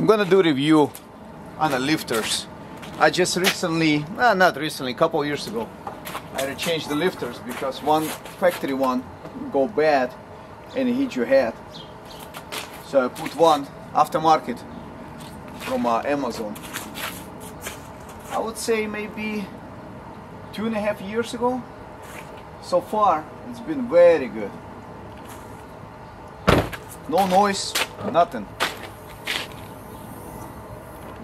I'm gonna do a review on the lifters. I just recently, not recently, a couple years ago, I had to change the lifters because one factory one go bad and it hit your head. So I put one aftermarket from Amazon. I would say maybe 2.5 years ago. So far, it's been very good. No noise, nothing.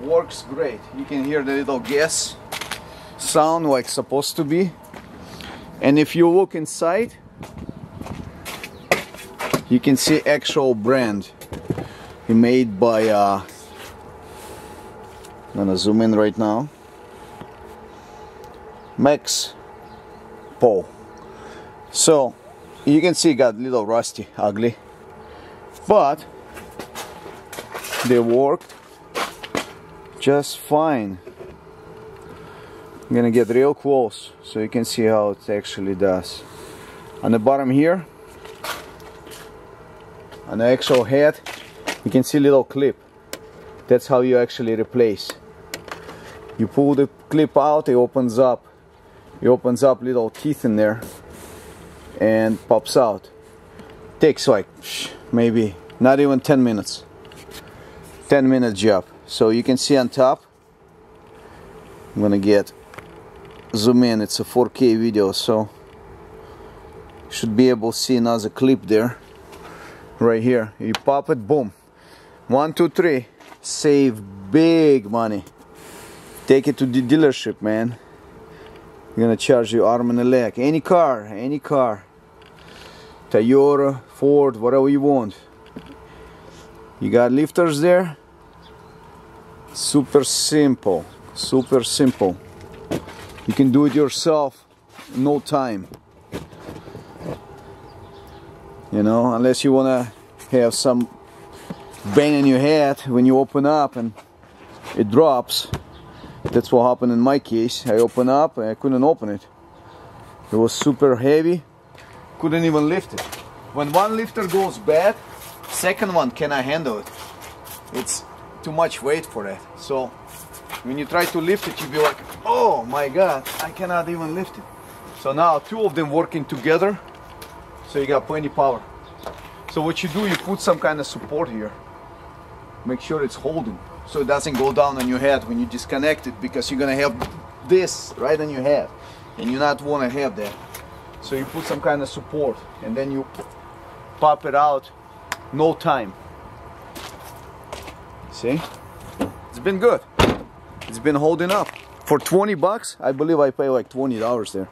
Works great. You can hear the little gas sound like it's supposed to be. And if you look inside, you can see actual brand made by I'm gonna zoom in right now. Maxpol. So you can see it got a little rusty, ugly, but they worked just fine. I'm gonna get real close so you can see how it actually does. On the bottom here, on the actual head, you can see a little clip. That's how you actually replace. You pull the clip out, it opens up. It opens up little teeth in there and pops out. Takes like maybe not even 10 minutes. 10-minute job. So you can see on top, I'm gonna get zoom in, it's a 4K video, so you should be able to see another clip there. Right here, you pop it, boom. 1, 2, 3, save big money. Take it to the dealership, man. You're gonna charge you arm and a leg. Any car, Toyota, Ford, whatever you want. You got lifters there. Super simple, super simple. You can do it yourself in no time. You know, unless you wanna have some bang in your head when you open up and it drops. That's what happened in my case. I opened up and I couldn't open it. It was super heavy, couldn't even lift it. When one lifter goes bad, second one cannot handle it. It's too much weight for that. So when you try to lift it, you'll be like, oh my god, I cannot even lift it. So now two of them working together, so you got plenty power. So what you do, you put some kind of support here. Make sure it's holding, so it doesn't go down on your head when you disconnect it, because you're gonna have this right on your head, and you not want to have that. So you put some kind of support, and then you pop it out, no time. See? It's been good. It's been holding up. For 20 bucks, I believe I pay like $20 there.